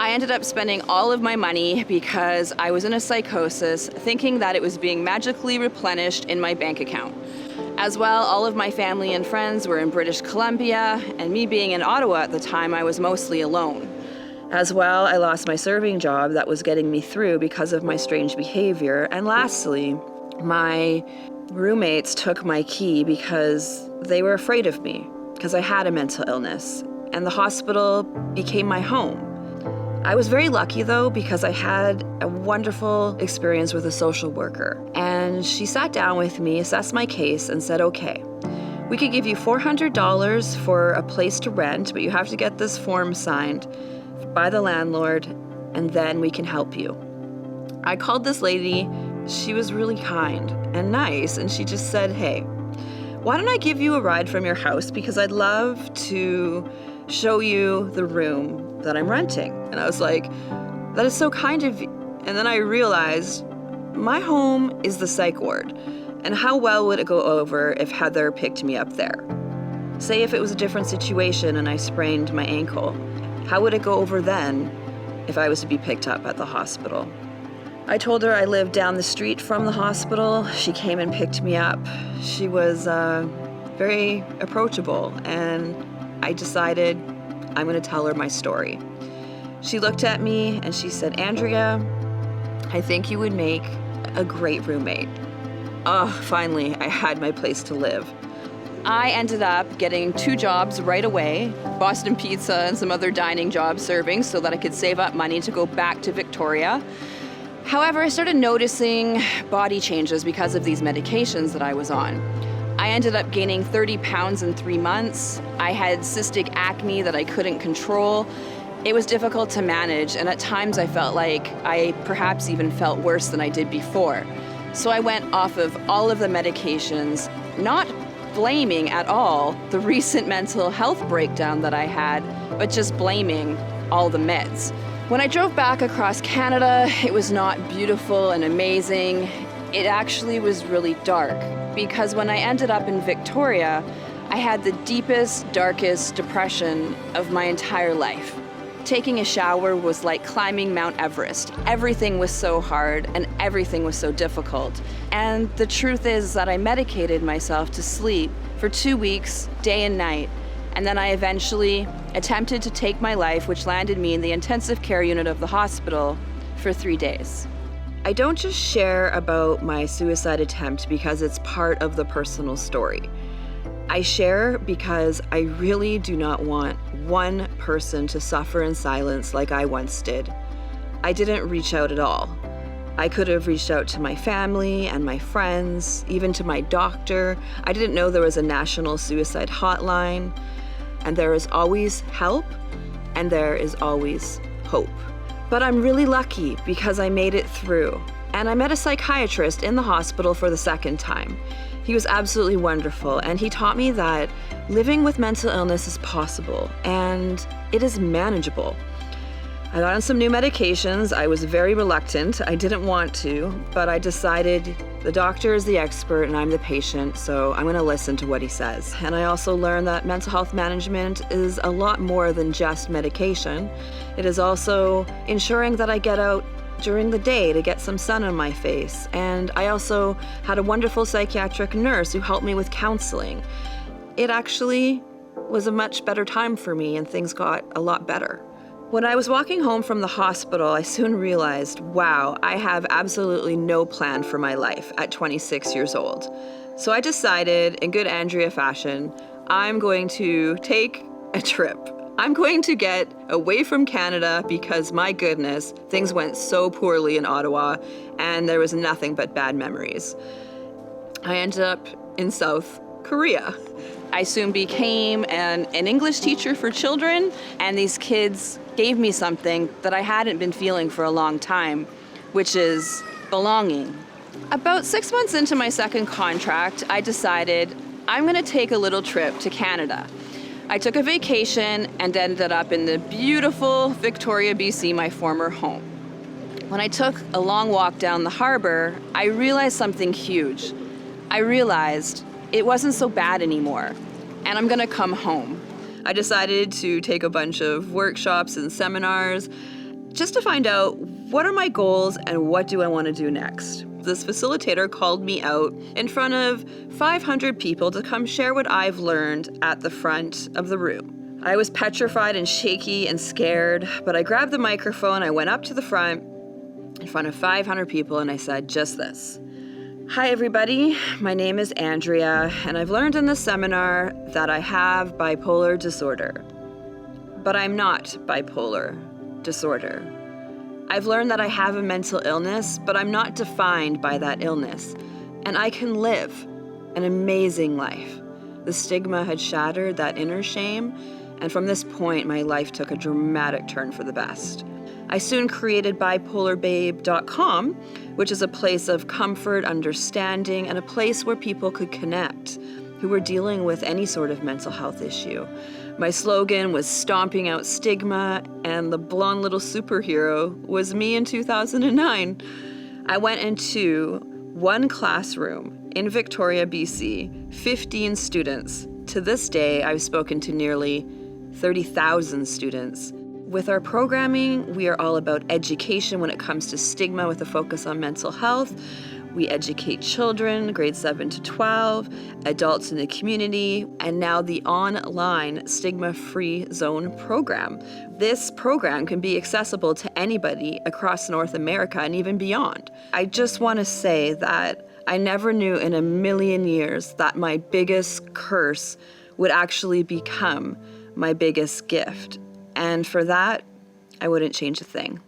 I ended up spending all of my money because I was in a psychosis, thinking that it was being magically replenished in my bank account. As well, all of my family and friends were in British Columbia, and me being in Ottawa at the time, I was mostly alone. As well, I lost my serving job that was getting me through because of my strange behavior. And lastly, my roommates took my key because they were afraid of me, because I had a mental illness, and the hospital became my home. I was very lucky though, because I had a wonderful experience with a social worker, and she sat down with me, assessed my case, and said, okay, we could give you $400 for a place to rent, but you have to get this form signed by the landlord, and then we can help you. I called this lady. She was really kind and nice, and she just said, hey, why don't I give you a ride from your house, because I'd love to show you the room that I'm renting. And I was like, that is so kind of you. And then I realized my home is the psych ward, and how well would it go over if Heather picked me up there? Say if it was a different situation and I sprained my ankle, how would it go over then if I was to be picked up at the hospital? I told her I lived down the street from the hospital. She came and picked me up. She was very approachable, and I decided I'm gonna tell her my story. She looked at me and she said, Andrea, I think you would make a great roommate. Oh, finally, I had my place to live. I ended up getting 2 jobs right away, Boston Pizza and some other dining jobs serving, so that I could save up money to go back to Victoria. However, I started noticing body changes because of these medications that I was on. I ended up gaining 30 pounds in 3 months. I had cystic acne that I couldn't control. It was difficult to manage, and at times I felt like I perhaps even felt worse than I did before. So I went off of all of the medications, not blaming at all the recent mental health breakdown that I had, but just blaming all the meds. When I drove back across Canada, it was not beautiful and amazing. It actually was really dark, because when I ended up in Victoria, I had the deepest, darkest depression of my entire life. Taking a shower was like climbing Mount Everest. Everything was so hard and everything was so difficult. And the truth is that I medicated myself to sleep for 2 weeks, day and night. And then I eventually attempted to take my life, which landed me in the intensive care unit of the hospital for 3 days. I don't just share about my suicide attempt because it's part of the personal story. I share because I really do not want one person to suffer in silence like I once did. I didn't reach out at all. I could have reached out to my family and my friends, even to my doctor. I didn't know there was a national suicide hotline. And there is always help, and there is always hope. But I'm really lucky because I made it through. And I met a psychiatrist in the hospital for the 2nd time. He was absolutely wonderful, and he taught me that living with mental illness is possible, and it is manageable. I got on some new medications. I was very reluctant. I didn't want to, but I decided the doctor is the expert and I'm the patient, so I'm gonna listen to what he says. And I also learned that mental health management is a lot more than just medication. It is also ensuring that I get out during the day to get some sun on my face. And I also had a wonderful psychiatric nurse who helped me with counseling. It actually was a much better time for me, and things got a lot better. When I was walking home from the hospital, I soon realized, wow, I have absolutely no plan for my life at 26 years old. So I decided, in good Andrea fashion, I'm going to take a trip. I'm going to get away from Canada because, my goodness, things went so poorly in Ottawa and there was nothing but bad memories. I ended up in South Korea. I soon became an English teacher for children, and these kids gave me something that I hadn't been feeling for a long time, which is belonging. About 6 months into my 2nd contract, I decided I'm gonna take a little trip to Canada. I took a vacation and ended up in the beautiful Victoria, BC, my former home. When I took a long walk down the harbor, I realized something huge. I realized it wasn't so bad anymore, and I'm gonna come home. I decided to take a bunch of workshops and seminars, just to find out what are my goals and what do I want to do next. This facilitator called me out in front of 500 people to come share what I've learned at the front of the room. I was petrified and shaky and scared, but I grabbed the microphone, I went up to the front in front of 500 people, and I said just this. Hi everybody, my name is Andrea, and I've learned in this seminar that I have bipolar disorder. But I'm not bipolar disorder. I've learned that I have a mental illness, but I'm not defined by that illness, and I can live an amazing life. The stigma had shattered that inner shame, and from this point, my life took a dramatic turn for the best. I soon created bipolarbabe.com, which is a place of comfort, understanding, and a place where people could connect who were dealing with any sort of mental health issue. My slogan was stomping out stigma, and the blonde little superhero was me in 2009. I went into one classroom in Victoria, BC, 15 students. To this day, I've spoken to nearly 30,000 students. With our programming, we are all about education when it comes to stigma with a focus on mental health. We educate children, grades 7 to 12, adults in the community, and now the online Stigma-Free Zone program. This program can be accessible to anybody across North America and even beyond. I just want to say that I never knew in a million years that my biggest curse would actually become my biggest gift. And for that, I wouldn't change a thing.